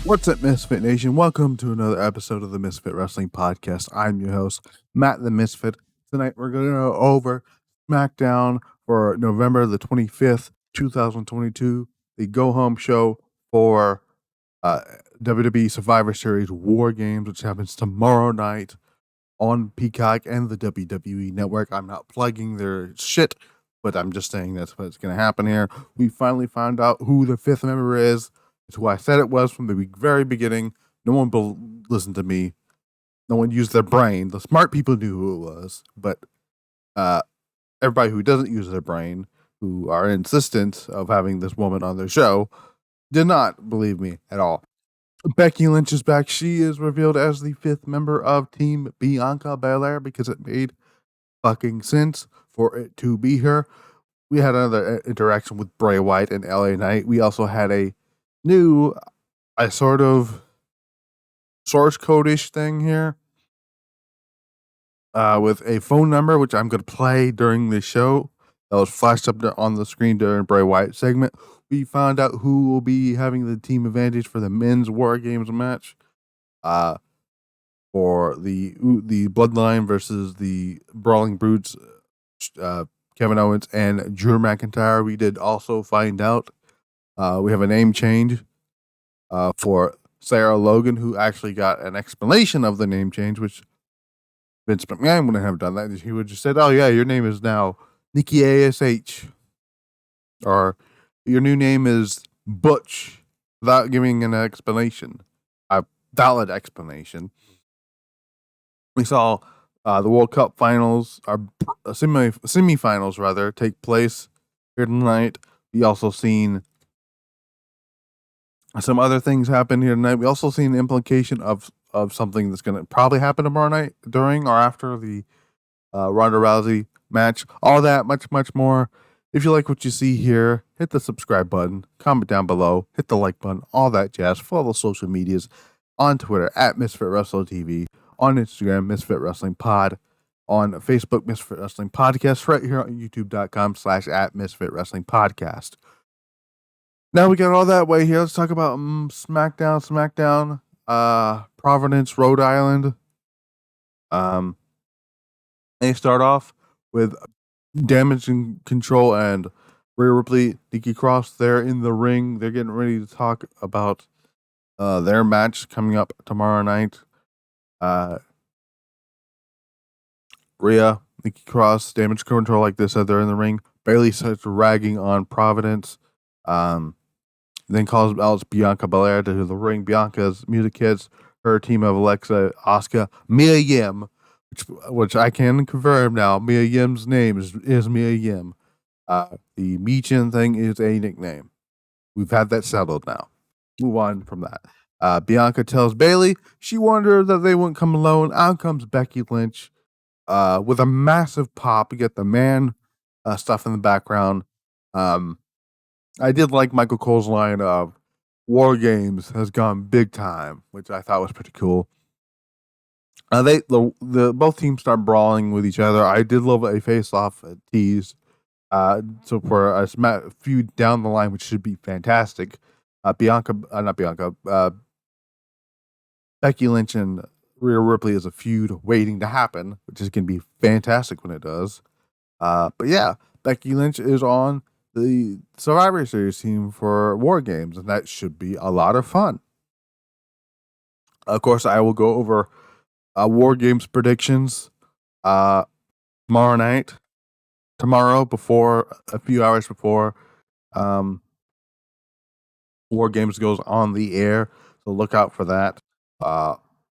What's up, Misfit Nation? Welcome to another episode of the Misfit Wrestling Podcast. I'm your host, Matt the Misfit. Tonight we're going to go over SmackDown for November the 25th, 2022, the go-home show for WWE Survivor Series WarGames, which happens tomorrow night on Peacock and the WWE Network. I'm not plugging their shit, but I'm just saying that's what's going to happen here. We finally found out who the fifth member is. It's who I said it was from the very beginning. No one listened to me. No one used their brain. The smart people knew who it was, but everybody who doesn't use their brain, who are insistent of having this woman on their show, did not believe me at all. Becky Lynch is back. She is revealed as the fifth member of Team Bianca Belair because it made fucking sense for it to be her. We had another interaction with Bray Wyatt and LA Knight. We also had a new, sort of source code-ish thing here with a phone number, which I'm going to play during the show. That was flashed up on the screen during Bray Wyatt segment. We found out who will be having the team advantage for the men's WarGames match for the Bloodline versus the Brawling Brutes, Kevin Owens and Drew McIntyre. We did also find out we have a name change for Sarah Logan, who actually got an explanation of the name change, which Vince McMahon wouldn't have done that. He would just said, "Oh yeah, your name is now Nikki ASH," or "Your new name is Butch," without giving an explanation, a valid explanation. We saw the World Cup finals, or semifinals rather, take place here tonight. We also seen some other things happen here tonight. We also seen the implication of something that's going to probably happen tomorrow night during or after the Ronda Rousey match. All that, much, much more. If you like what you see here, hit the subscribe button, comment down below, hit the like button, all that jazz. Follow social medias on Twitter at Misfit Wrestling TV, on Instagram, Misfit Wrestling Pod, on Facebook, Misfit Wrestling Podcast, right here on youtube.com/at Misfit Wrestling Podcast. Now we got all that way here. Let's talk about SmackDown. Providence, Rhode Island. They start off with Damage CTRL and Rhea Ripley, Nikki Cross. They're in the ring. They're getting ready to talk about their match coming up tomorrow night. Rhea, Nikki Cross, Damage CTRL, like they said, they're in the ring. Bayley starts ragging on Providence. Then calls out Bianca Belair to the ring. Bianca's music hits. Her team of Alexa, Asuka, Mia Yim, which I can confirm now. Mia Yim's name is Mia Yim. The Michin thing is a nickname. We've had that settled now. Move on from that. Bianca tells Bayley she wondered that they wouldn't come alone. Out comes Becky Lynch with a massive pop. You get the man stuff in the background. I did like Michael Cole's line of WarGames has gone big time, which I thought was pretty cool. Both teams start brawling with each other. I did love a face-off tease. So for a feud down the line, which should be fantastic. Becky Lynch and Rhea Ripley is a feud waiting to happen, which is going to be fantastic when it does. But yeah, Becky Lynch is on the Survivor Series team for WarGames, and that should be a lot of fun. Of course, I will go over WarGames predictions tomorrow, a few hours before WarGames goes on the air. So look out for that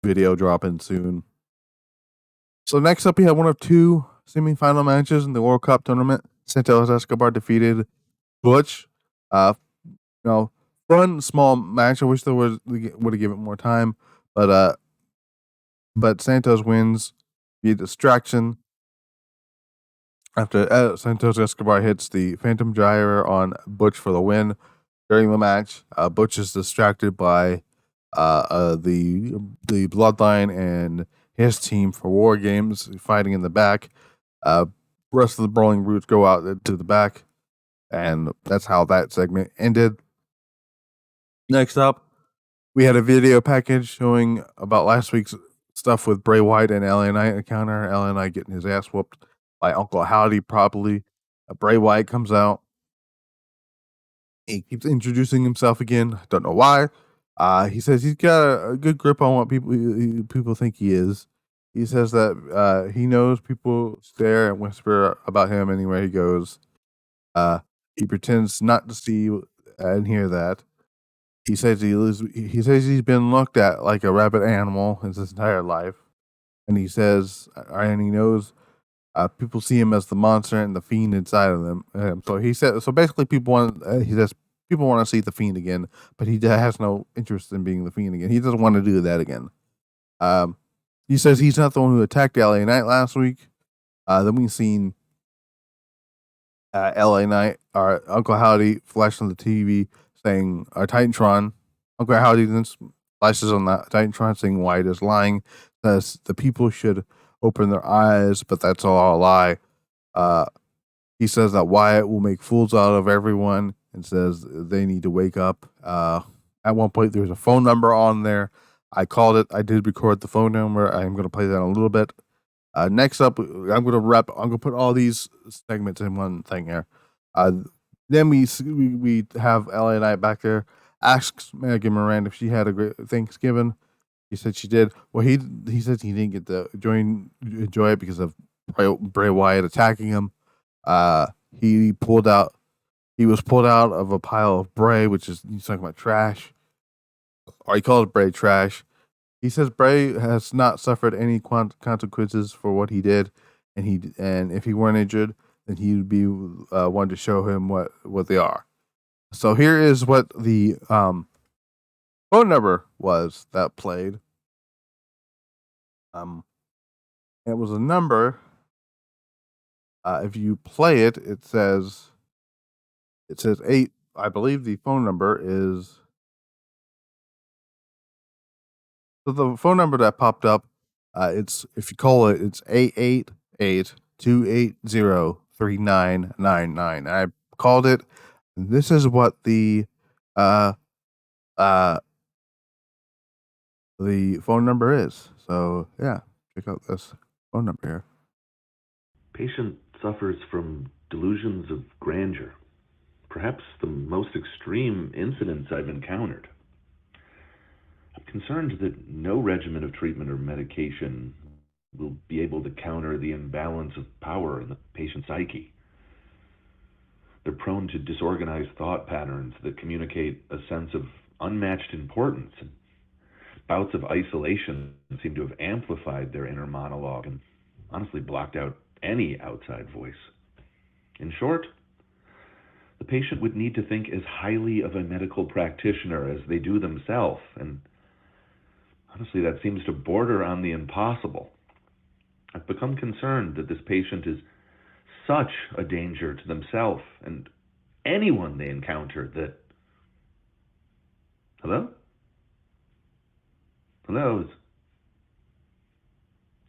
video dropping soon. So next up, we have one of two semifinal matches in the World Cup tournament. Santos Escobar defeated Butch. Fun small match. I wish there would have given it more time, but Santos wins via distraction after Santos Escobar hits the Phantom Gyre on Butch for the win. During the match, Butch is distracted by the Bloodline and his team for WarGames fighting in the back. Rest of the Brawling Brutes go out to the back, and that's how that segment ended. Next up, We had a video package showing about last week's stuff with Bray Wyatt and LA Knight encounter. LA Knight getting his ass whooped by Uncle Howdy, probably. Bray Wyatt comes out. He keeps introducing himself again. Don't know why. He says he's got a good grip on what people think he is. He says that he knows people stare and whisper about him anywhere he goes. He pretends not to see and hear that. He says he's been looked at like a rabid animal his entire life, and he says, and he knows people see him as the monster and the fiend inside of them. So he said, so basically, he says people want to see the fiend again, but he has no interest in being the fiend again. He doesn't want to do that again. He says he's not the one who attacked LA Knight last week. Then we've seen LA Knight, our Uncle Howdy, flash on the TV saying, Titantron. Uncle Howdy then flashes on the Titantron saying Wyatt is lying. Says the people should open their eyes, but that's all a lie. He says that Wyatt will make fools out of everyone and says they need to wake up. At one point, there's a phone number on there. I called it. I did record the phone number. I'm going to play that in a little bit. Next up, I'm going to put all these segments in one thing here. Then we have LA Knight back there. Asks Megan Miranda if she had a great Thanksgiving. He said she did. Well, he said he didn't get to enjoy it because of Bray Wyatt attacking him. He was pulled out of a pile of Bray, which is, he's talking about trash. Or he calls Bray trash. He says Bray has not suffered any consequences for what he did, and if he weren't injured, then he would be one to show him what they are. So here is what the phone number was that played. It was a number. If you play it, it says 8. I believe the phone number is. So the phone number that popped up, it's, if you call it, it's 888-280-3999. I called it. And this is what the phone number is. So yeah, check out this phone number here. Patient suffers from delusions of grandeur, perhaps the most extreme incidents I've encountered. I'm concerned that no regimen of treatment or medication will be able to counter the imbalance of power in the patient's psyche. They're prone to disorganized thought patterns that communicate a sense of unmatched importance, and bouts of isolation seem to have amplified their inner monologue and honestly blocked out any outside voice. In short, the patient would need to think as highly of a medical practitioner as they do themselves, and honestly, that seems to border on the impossible. I've become concerned that this patient is such a danger to themselves and anyone they encounter that... Hello? Hello?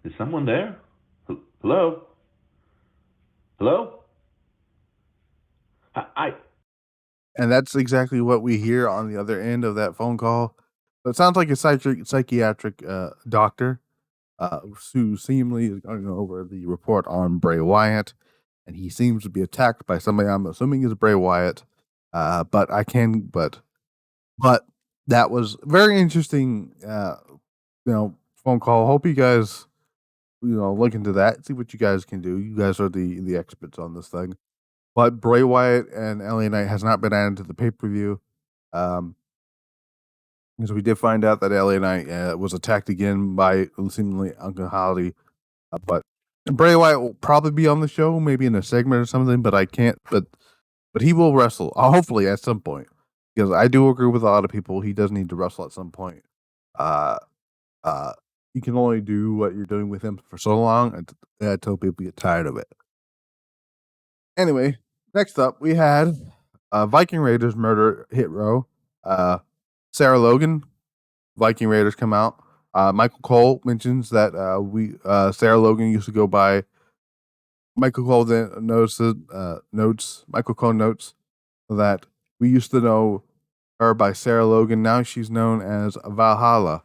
Is someone there? Hello? Hello? And that's exactly what we hear on the other end of that phone call. So it sounds like a psychiatric doctor who seemingly is going over the report on Bray Wyatt, and he seems to be attacked by somebody I'm assuming is Bray Wyatt. But that was very interesting. Phone call. Hope you guys, look into that. See what you guys can do. You guys are the experts on this thing. But Bray Wyatt and LA Knight has not been added to the pay-per-view. Because we did find out that LA Knight was attacked again by seemingly Uncle Howdy. But Bray Wyatt will probably be on the show, maybe in a segment or something, but I can't. But he will wrestle, hopefully at some point. Because I do agree with a lot of people, he does need to wrestle at some point. You can only do what you're doing with him for so long until people get tired of it. Anyway, next up, we had Viking Raiders murder hit row. Sarah Logan, Viking Raiders come out. Michael Cole mentions that Sarah Logan used to go by. Michael Cole then notes that we used to know her by Sarah Logan. Now she's known as Valhalla,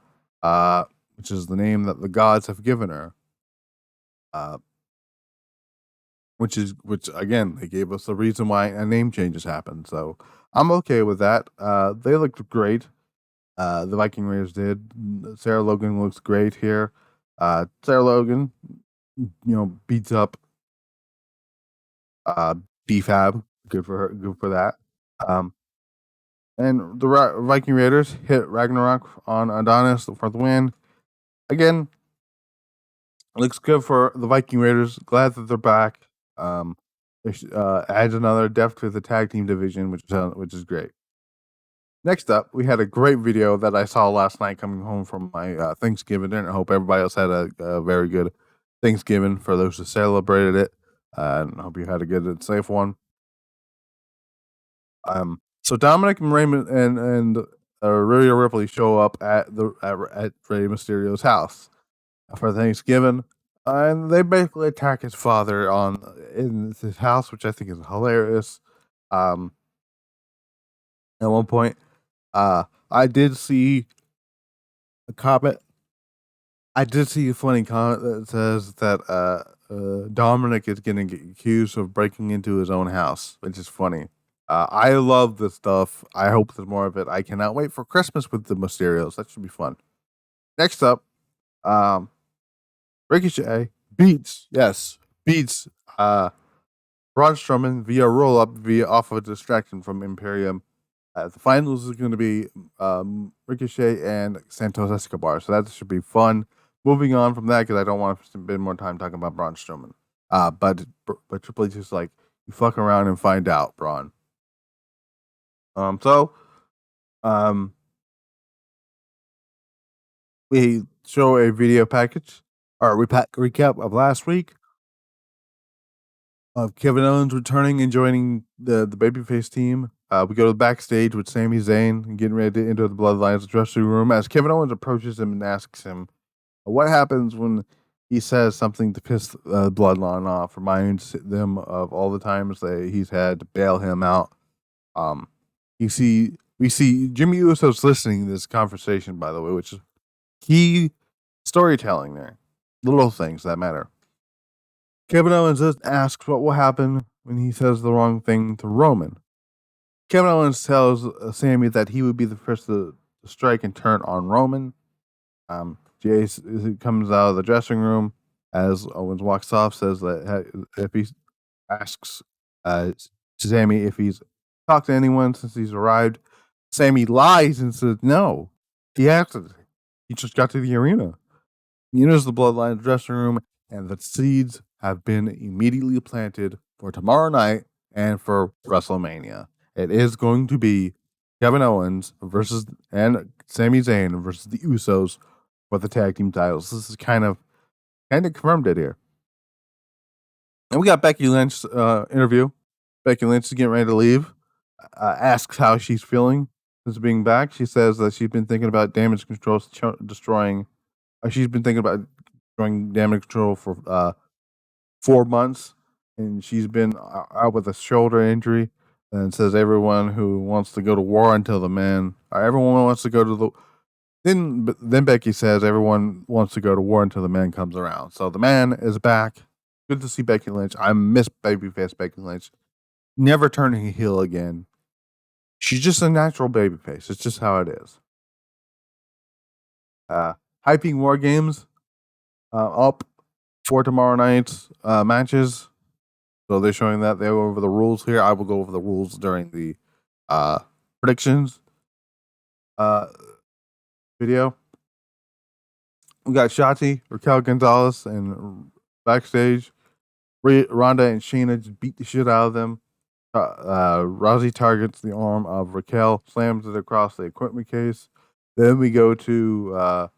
which is the name that the gods have given her. Which again, they gave us the reason why a name changes happen. So I'm okay with that. They looked great. The Viking Raiders did. Sarah Logan looks great here. Sarah Logan, beats up BFAB. Good for her. Good for that. And the Viking Raiders hit Ragnarok on Adonis for the win. Again, looks good for the Viking Raiders. Glad that they're back. Adds another depth to the tag team division, which is great. Next up, we had a great video that I saw last night coming home from my Thanksgiving dinner. I hope everybody else had a very good Thanksgiving for those who celebrated it. And I hope you had a good and safe one. So Dominik and Raymond and Rhea Ripley show up at Rey Mysterio's house for Thanksgiving, and they basically attack his father in his house, which I think is hilarious. At one point, I did see a comment. I did see a funny comment that says that Dominik is going to get accused of breaking into his own house, which is funny. I love this stuff. I hope there's more of it. I cannot wait for Christmas with the Mysterios. That should be fun. Next up, Ricochet beats Braun Strowman via roll up off of a distraction from Imperium. The finals is going to be Ricochet and Santos Escobar, so that should be fun. Moving on from that, because I don't want to spend more time talking about Braun Strowman. But Triple H is like, you fuck around and find out, Braun. We show a video package or recap of last week of Kevin Owens returning and joining the babyface team. We go to the backstage with Sami Zayn and getting ready to enter the Bloodline's dressing room as Kevin Owens approaches him and asks him what happens when he says something to piss the Bloodline off, reminds them of all the times that he's had to bail him out. We see Jimmy Uso's listening to this conversation, by the way, which is key storytelling there. Little things that matter. Kevin Owens asks what will happen when he says the wrong thing to Roman. Kevin Owens tells Sami that he would be the first to strike and turn on Roman. Jay comes out of the dressing room as Owens walks off, says that if he asks Sami if he's talked to anyone since he's arrived, Sami lies and says no. He hasn't. He just got to the arena. He enters the Bloodline dressing room, and the seeds have been immediately planted for tomorrow night and for WrestleMania. It is going to be Kevin Owens and Sami Zayn versus the Usos for the tag team titles. This is kind of confirmed it here. And we got Becky Lynch interview. Becky Lynch is getting ready to leave. Asks how she's feeling since being back. She says that she's been thinking about damage control destroying. She's been thinking about destroying damage control for 4 months, and she's been out with a shoulder injury. And says everyone who wants to go to war until everyone wants to go to the. Then Becky says everyone wants to go to war until the man comes around. So the man is back. Good to see Becky Lynch. I miss babyface Becky Lynch. Never turning heel again. She's just a natural babyface. It's just how it is. Hyping WarGames up for tomorrow night's matches. So they're showing that they go over the rules here. I will go over the rules during the predictions video. We got Shotzi, Raquel Gonzalez, and backstage. Ronda and Shayna just beat the shit out of them. Rousey targets the arm of Raquel, slams it across the equipment case. Then we go to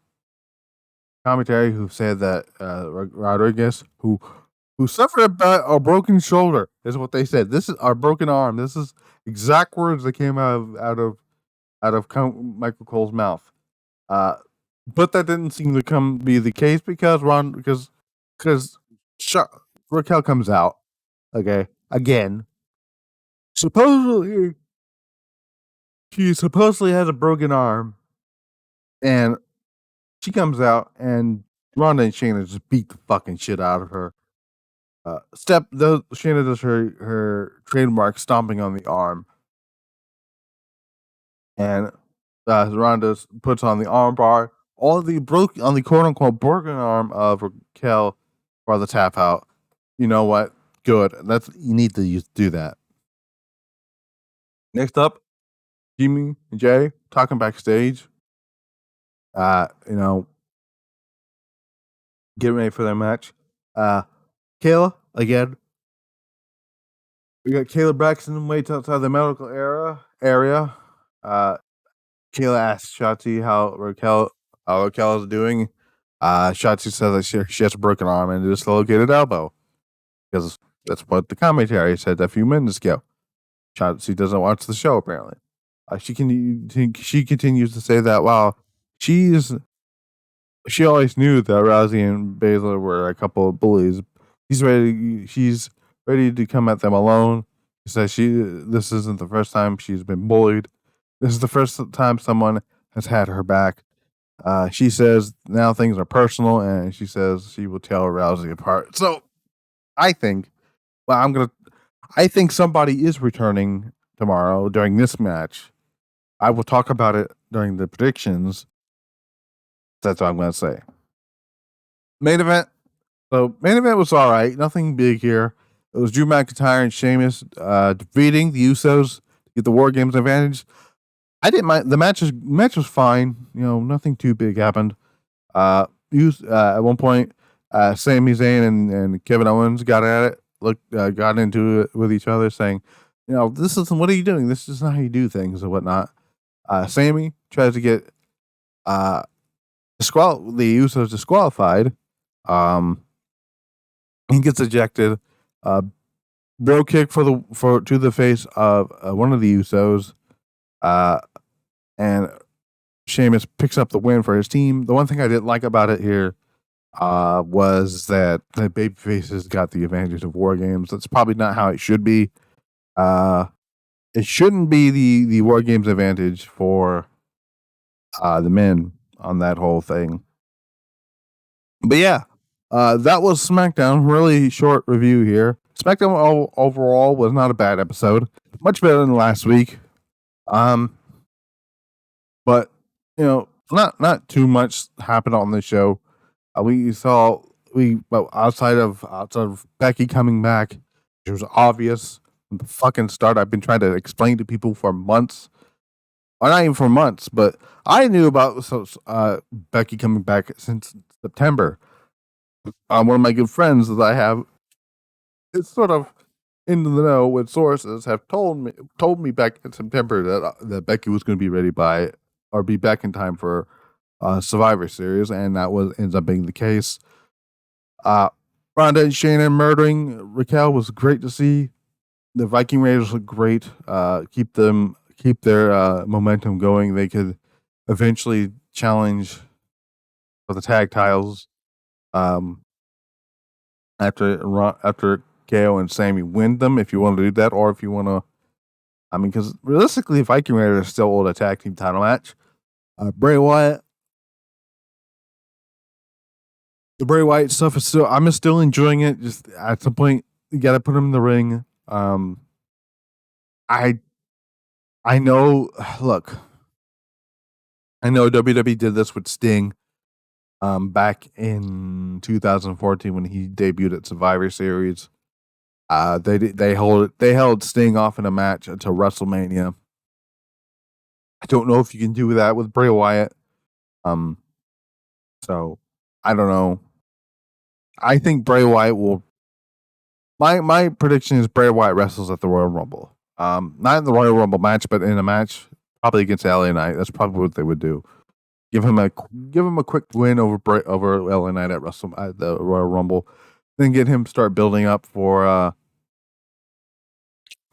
commentary who said that Rodriguez, who suffered a broken shoulder, is what they said. This is our broken arm. This is exact words that came out of Michael Cole's mouth. But that didn't seem to be the case because Raquel comes out, okay, again. Supposedly She supposedly has a broken arm, and she comes out, and Ronda and Shayna just beat the fucking shit out of her. Shayna does her trademark stomping on the arm, and Ronda puts on the arm bar. All the on the quote unquote broken arm of Raquel for the tap out. You know what? Good. You need to do that. Next up, Jimmy and Jay talking backstage. You know, getting ready for their match. Kayla again. We got Kayla Braxton waits outside the medical area. Kayla asks Shotzi how Raquel is doing. Shotzi says that she has a broken arm and a dislocated elbow, because that's what the commentary said a few minutes ago. Shotzi doesn't watch the show apparently. She continues to say that while she always knew that Rousey and Baszler were a couple of bullies. She's ready to come at them alone. She says this isn't the first time she's been bullied. This is the first time someone has had her back. She says now things are personal, and she says she will tear Rousey apart. So I think somebody is returning tomorrow during this match. I will talk about it during the predictions. That's what I'm going to say. Main event. So main event was all right. Nothing big here. It was Drew McIntyre and Sheamus defeating the Usos to get the WarGames advantage. I didn't mind. The match was fine. You know, nothing too big happened. At one point, Sami Zayn and Kevin Owens got at it. Got into it with each other, saying, "You know, what are you doing? This is not how you do things and whatnot." Sami tries to get the Usos disqualified. He gets ejected. Bro kick to the face of one of the Usos. And Sheamus picks up the win for his team. The one thing I didn't like about it here was that the babyfaces got the advantage of WarGames. That's probably not how it should be. It shouldn't be the WarGames advantage for the men on that whole thing. But yeah, that was SmackDown. Really short review here. SmackDown overall was not a bad episode. Much better than last week. But you know, not too much happened on the show. Outside of Becky coming back, it was obvious from the fucking start. I've been trying to explain to people for months, or not even for months, but I knew about Becky coming back since September. One of my good friends that I have is sort of in the know with sources have told me back in September that Becky was going to be ready be back in time for Survivor Series, and that ends up being the case. Ronda and Shayna murdering Raquel was great to see. The Viking Raiders look great. Keep their momentum going. They could eventually challenge for the tag titles after KO and Sami win them, if you want to do that, or if you want to. I mean, because realistically, Viking Raiders still hold a tag team title match. Bray Wyatt. The Bray Wyatt stuff is I'm still enjoying it. Just at some point, you got to put him in the ring. I know. Look, I know WWE did this with Sting, back in 2014 when he debuted at Survivor Series. They held Sting off in a match until WrestleMania. I don't know if you can do that with Bray Wyatt. So I don't know. I think Bray Wyatt will. My prediction is Bray Wyatt wrestles at the Royal Rumble. Not in the Royal Rumble match, but in a match probably against LA Knight. That's probably what they would do. Give him a quick win over LA Knight at the Royal Rumble, then get him start building up for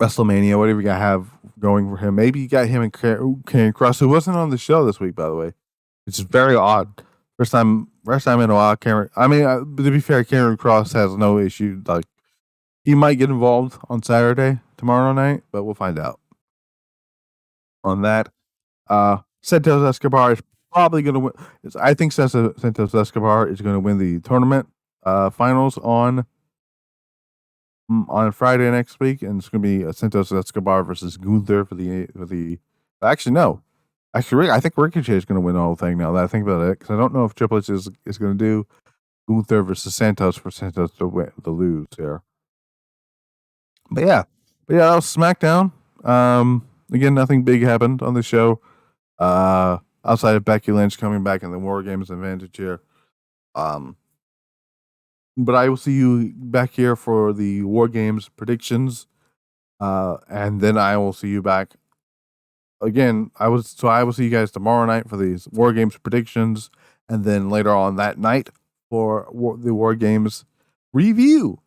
WrestleMania. Whatever you got to have going for him. Maybe you got him and Karrion Kross, who wasn't on the show this week, by the way. It's very odd. First time in a while. To be fair, Karrion Kross has no issue. Like, he might get involved on Saturday, tomorrow night, but we'll find out. on that. Santos Escobar is probably going to win. I think Santos Escobar is going to win the tournament finals on Friday next week, and it's going to be Santos Escobar versus Gunther for the. Actually, no. Actually, I think Ricochet is going to win the whole thing now that I think about it, because I don't know if Triple H is going to do Gunther versus Santos for Santos to lose there. But yeah, that was SmackDown. Again, nothing big happened on the show. Outside of Becky Lynch coming back in the WarGames advantage here. But I will see you back here for the WarGames predictions. And then I will see you back again. I will see you guys tomorrow night for these WarGames predictions, and then later on that night for the WarGames review.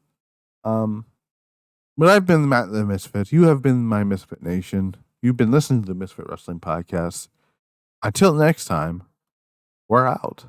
But I've been Matt the Misfit. You have been my Misfit Nation. You've been listening to the Misfit Wrestling Podcast. Until next time, we're out.